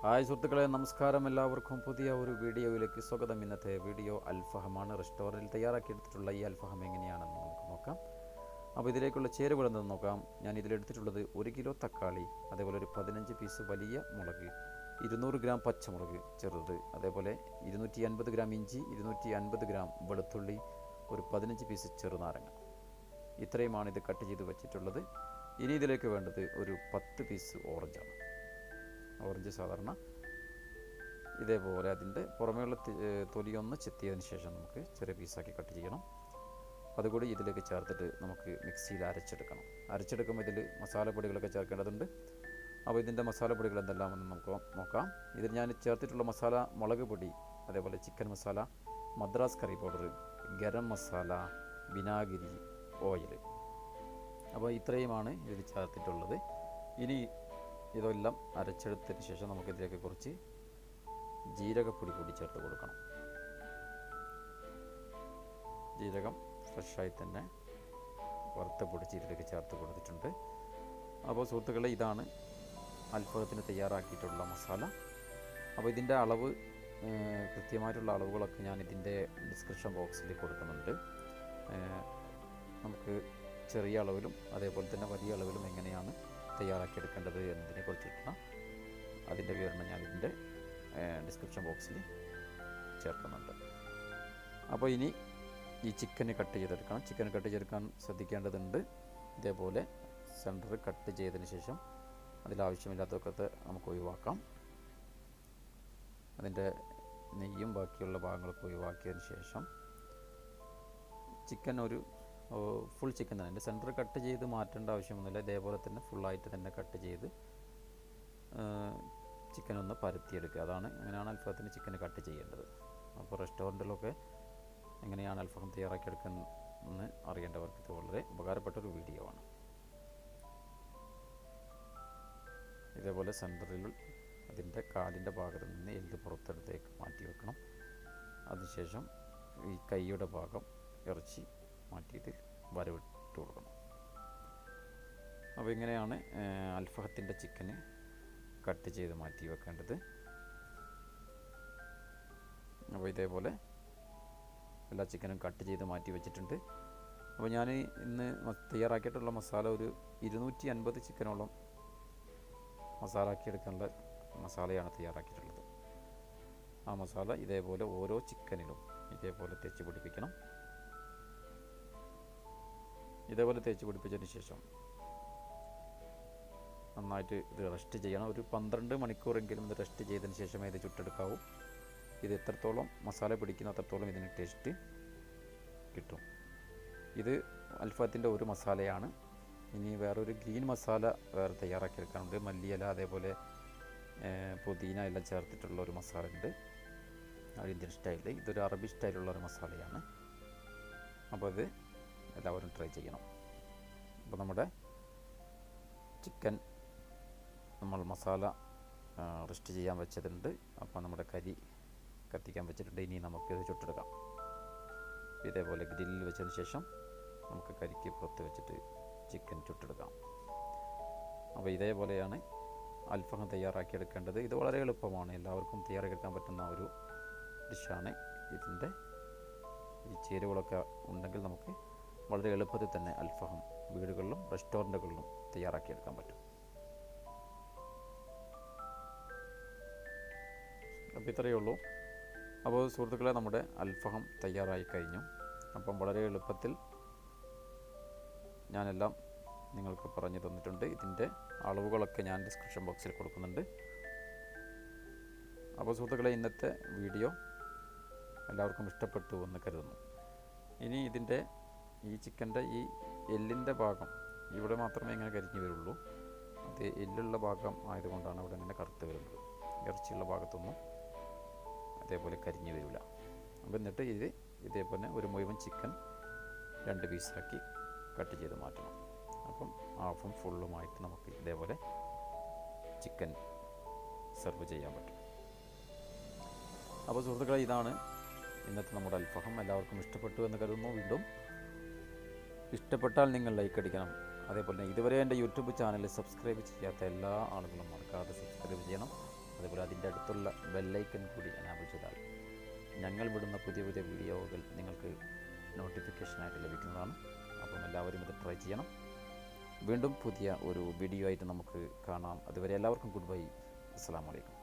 Hi സുഹൃത്തുക്കളെ, നമസ്കാരം. എല്ലാവർക്കും പുതിയ ഒരു വീഡിയോയിലേക്ക് സ്വാഗതം. ഇന്നത്തെ വീഡിയോ അൽഫഹമാണ്. റെസ്റ്റോറൻറ്റിൽ തയ്യാറാക്കിയെടുത്തിട്ടുള്ള ഈ അൽഫഹം എങ്ങനെയാണെന്ന് നമുക്ക് നോക്കാം. അപ്പോൾ ഇതിലേക്കുള്ള ചേരുവകൾ എന്തെന്ന് നോക്കാം. ഞാൻ ഇതിലെടുത്തിട്ടുള്ളത് 1 കിലോ തക്കാളി, അതേപോലെ ഒരു 15 പീസ് വലിയ മുളക്, 200 ഗ്രാം പച്ചമുളക് ചെറുത്, അതേപോലെ 250 ഗ്രാം ഇഞ്ചി, 250 ഗ്രാം വെളുത്തുള്ളി, ഒരു 15 പീസ് ചെറുനാരങ്ങ. ഇത്രയുമാണ് ഇത് കട്ട് ചെയ്ത് വെച്ചിട്ടുള്ളത്. ഇനി ഇതിലേക്ക് വേണ്ടത് ഒരു 10 പീസ് ഓറഞ്ചാണ്. ഓറഞ്ച് സാധാരണ ഇതേപോലെ അതിൻ്റെ പുറമേയുള്ള തൊലിയൊന്ന് ചെത്തിയതിന് ശേഷം നമുക്ക് ചെറിയ പീസാക്കി കട്ട് ചെയ്യണം. അതുകൂടി ഇതിലേക്ക് ചേർത്തിട്ട് നമുക്ക് മിക്സിയിൽ അരച്ചെടുക്കണം. അരച്ചെടുക്കുമ്പോൾ ഇതിൽ മസാലപ്പൊടികളൊക്കെ ചേർക്കേണ്ടതുണ്ട്. അപ്പോൾ ഇതിൻ്റെ മസാലപ്പൊടികൾ എന്തെല്ലാമെന്ന് നമുക്ക് നോക്കാം. ഇതിൽ ഞാൻ ചേർത്തിട്ടുള്ള മസാല മുളക് പൊടി, അതേപോലെ chicken masala, Madras curry powder, garam masala, വിനാഗിരി, ഓയിൽ. അപ്പോൾ ഇത്രയുമാണ് ഇതിൽ ചേർത്തിട്ടുള്ളത്. ഇനി ഇതെല്ലാം അരച്ചെടുത്തതിന് ശേഷം നമുക്കിതിലേക്ക് കുറച്ച് ജീരകപ്പൊടി കൂടി ചേർത്ത് കൊടുക്കണം. ജീരകം ഫ്രഷായി തന്നെ വറുത്ത പൊടിച്ച് ഇതിലേക്ക് ചേർത്ത് കൊടുത്തിട്ടുണ്ട്. അപ്പോൾ സുഹൃത്തുക്കളെ, ഇതാണ് അൽഫഹത്തിന് തയ്യാറാക്കിയിട്ടുള്ള മസാല. അപ്പോൾ ഇതിൻ്റെ അളവ്, കൃത്യമായിട്ടുള്ള അളവുകളൊക്കെ ഞാൻ ഇതിൻ്റെ ഡിസ്ക്രിപ്ഷൻ ബോക്സിൽ കൊടുക്കുന്നുണ്ട്. നമുക്ക് ചെറിയ അളവിലും അതേപോലെ തന്നെ വലിയ അളവിലും എങ്ങനെയാണ് തയ്യാറാക്കിയെടുക്കേണ്ടത് എന്നതിനെക്കുറിച്ചിട്ടുള്ള അതിൻ്റെ വിവരണം ഞാൻ ഇതിൻ്റെ ഡിസ്ക്രിപ്ഷൻ ബോക്സിൽ ചേർക്കുന്നുണ്ട്. അപ്പോൾ ഇനി ഈ ചിക്കന് കട്ട് ചെയ്തെടുക്കണം. ചിക്കൻ കട്ട് ചെയ്തെടുക്കാൻ ശ്രദ്ധിക്കേണ്ടതുണ്ട്. ഇതേപോലെ സെൻറ്റർ കട്ട് ചെയ്തതിന് ശേഷം അതിലാവശ്യമില്ലാത്തതൊക്കെ നമുക്ക് ഒഴിവാക്കാം. അതിൻ്റെ നെയ്യും ബാക്കിയുള്ള ഭാഗങ്ങളൊക്കെ ഒഴിവാക്കിയതിന് ശേഷം ചിക്കൻ ഒരു ഫുൾ ചിക്കൻ തന്നെ, അതിൻ്റെ സെൻറ്റർ കട്ട് ചെയ്ത് മാറ്റേണ്ട ആവശ്യമൊന്നുമില്ല. ഇതേപോലെ തന്നെ ഫുള്ളായിട്ട് തന്നെ കട്ട് ചെയ്ത് ചിക്കനൊന്ന് പരത്തിയെടുക്കുക. അങ്ങനെയാണ് അൽഫഹത്തിന് ചിക്കൻ കട്ട് ചെയ്യേണ്ടത്. അപ്പോൾ റെസ്റ്റോറൻറ്റിലൊക്കെ എങ്ങനെയാണ് അൽഫഹം തയ്യാറാക്കിയെടുക്കുന്നത് അറിയേണ്ടവർക്ക് ഇത് വളരെ ഉപകാരപ്പെട്ടൊരു വീഡിയോ ആണ്. ഇതേപോലെ സെൻറ്ററിൽ അതിൻ്റെ കാലിൻ്റെ ഭാഗത്ത് നിന്ന് എല്ല് പുറത്തെടുത്തേക്ക് മാറ്റി വെക്കണം. അതിനുശേഷം ഈ കൈയുടെ ഭാഗം ഇറച്ചി മാറ്റിയിട്ട് വരവിട്ട് കൊടുക്കണം. അപ്പോൾ ഇങ്ങനെയാണ് അൽഫഹത്തിൻ്റെ ചിക്കന് കട്ട് ചെയ്ത് മാറ്റി വെക്കേണ്ടത്. അപ്പോൾ ഇതേപോലെ എല്ലാ ചിക്കനും കട്ട് ചെയ്ത് മാറ്റി വെച്ചിട്ടുണ്ട്. അപ്പോൾ ഞാൻ ഇന്ന് തയ്യാറാക്കിയിട്ടുള്ള മസാല ഒരു 250 ചിക്കനോളം മസാലാക്കിയെടുക്കാനുള്ള മസാലയാണ് തയ്യാറാക്കിയിട്ടുള്ളത്. ആ മസാല ഇതേപോലെ ഓരോ ചിക്കനിലും ഇതേപോലെ തേച്ച് പിടിപ്പിക്കണം. ഇതേപോലെ തേച്ച് പിടിപ്പിച്ചതിന് ശേഷം നന്നായിട്ട് ഇത് റെസ്റ്റ് ചെയ്യണം. ഒരു 12 മണിക്കൂറെങ്കിലും ഇത് റെസ്റ്റ് ചെയ്തതിന് ശേഷമേ ഇത് ചുട്ടെടുക്കാവൂ. ഇത് എത്രത്തോളം മസാല പിടിക്കുന്ന അത്രത്തോളം ഇതിന് ടേസ്റ്റ് കിട്ടും. ഇത് അൽഫഹത്തിൻ്റെ ഒരു മസാലയാണ്. ഇനി വേറൊരു ഗ്രീൻ മസാല വേറെ തയ്യാറാക്കിയെടുക്കാനുണ്ട്. മല്ലിയില, അതേപോലെ പുതിന എല്ലാം ചേർത്തിട്ടുള്ള ഒരു മസാല ഉണ്ട്, ഇന്ത്യൻ സ്റ്റൈലിൽ. ഇതൊരു അറബി സ്റ്റൈലുള്ള ഒരു മസാലയാണ്. അപ്പോൾ ഇത് എല്ലാവരും ട്രൈ ചെയ്യണം. അപ്പോൾ നമ്മുടെ ചിക്കൻ നമ്മൾ മസാല റെസ്റ്റ് ചെയ്യാൻ വെച്ചിട്ടുണ്ട്. അപ്പോൾ നമ്മുടെ കരി കത്തിക്കാൻ വെച്ചിട്ടുണ്ട്. ഇനി നമുക്കിത് ചുട്ടെടുക്കാം. ഇതേപോലെ ഗ്രില്ലിൽ വെച്ചതിന് ശേഷം നമുക്ക് കരിക്ക് പുറത്ത് വെച്ചിട്ട് ചിക്കൻ ചുട്ടെടുക്കാം. അപ്പോൾ ഇതേപോലെയാണ് അൽഫഹം തയ്യാറാക്കിയെടുക്കേണ്ടത്. ഇത് വളരെ എളുപ്പമാണ്, എല്ലാവർക്കും തയ്യാറാക്കിയെടുക്കാൻ പറ്റുന്ന ഒരു ഡിഷാണ്. ഇതിൻ്റെ ഈ ചേരുവകളൊക്കെ ഉണ്ടെങ്കിൽ നമുക്ക് വളരെ എളുപ്പത്തിൽ തന്നെ അൽഫഹം വീടുകളിലും റെസ്റ്റോറൻറ്റുകളിലും തയ്യാറാക്കിയെടുക്കാൻ പറ്റും. അപ്പോൾ ഇത്രയേ ഉള്ളൂ. അപ്പോൾ സുഹൃത്തുക്കളെ, നമ്മുടെ അൽഫഹം തയ്യാറായി കഴിഞ്ഞു. അപ്പം വളരെ എളുപ്പത്തിൽ ഞാനെല്ലാം നിങ്ങൾക്ക് പറഞ്ഞു തന്നിട്ടുണ്ട്. ഇതിൻ്റെ അളവുകളൊക്കെ ഞാൻ ഡിസ്ക്രിപ്ഷൻ ബോക്സിൽ കൊടുക്കുന്നുണ്ട്. അപ്പോൾ സുഹൃത്തുക്കളെ, ഇന്നത്തെ വീഡിയോ എല്ലാവർക്കും ഇഷ്ടപ്പെട്ടു എന്ന് കരുതുന്നു. ഇനി ഇതിൻ്റെ ഈ ചിക്കൻ്റെ ഈ എല്ലിൻ്റെ ഭാഗം ഇവിടെ മാത്രമേ ഇങ്ങനെ കരിഞ്ഞു വരുള്ളൂ. അത് എല്ലുള്ള ഭാഗം ആയതുകൊണ്ടാണ് ഇവിടെ ഇങ്ങനെ കറുത്ത് വരുന്നത്. ഇറച്ചിയുള്ള ഭാഗത്തൊന്നും അതേപോലെ കരിഞ്ഞു വരില്ല. അപ്പോൾ എന്നിട്ട് ഇതേപോലെ ഒരു മുഴുവൻ ചിക്കൻ 2 പീസാക്കി കട്ട് ചെയ്ത് മാറ്റണം. അപ്പം ഹാഫും ഫുള്ളുമായിട്ട് നമുക്ക് ഇതേപോലെ ചിക്കൻ സെർവ് ചെയ്യാൻ പറ്റും. അപ്പോൾ സുഹൃത്തുക്കളെ, ഇതാണ് ഇന്നത്തെ നമ്മുടെ അൽഫഹം. എല്ലാവർക്കും ഇഷ്ടപ്പെട്ടു എന്ന് കരുതുന്നു. വീണ്ടും ഇഷ്ടപ്പെട്ടാൽ നിങ്ങൾ ലൈക്ക് അടിക്കണം. അതേപോലെ ഇതുവരെ എൻ്റെ യൂട്യൂബ് ചാനൽ സബ്സ്ക്രൈബ് ചെയ്യാത്ത എല്ലാ ആളുകളും മറക്കാതെ സബ്സ്ക്രൈബ് ചെയ്യണം. അതുപോലെ അതിൻ്റെ അടുത്തുള്ള ബെല്ലൈക്കൺ കൂടി എനാബിൾ ചെയ്താൽ ഞങ്ങൾ വിടുന്ന പുതിയ പുതിയ വീഡിയോകൾ നിങ്ങൾക്ക് നോട്ടിഫിക്കേഷനായിട്ട് ലഭിക്കുന്നതാണ്. അപ്പം എല്ലാവരും ഇത് ട്രൈ ചെയ്യണം. വീണ്ടും പുതിയ ഒരു വീഡിയോ ആയിട്ട് നമുക്ക് കാണാം. അതുവരെ എല്ലാവർക്കും ഗുഡ് ബൈ. അസ്സലാമു അലൈക്കും.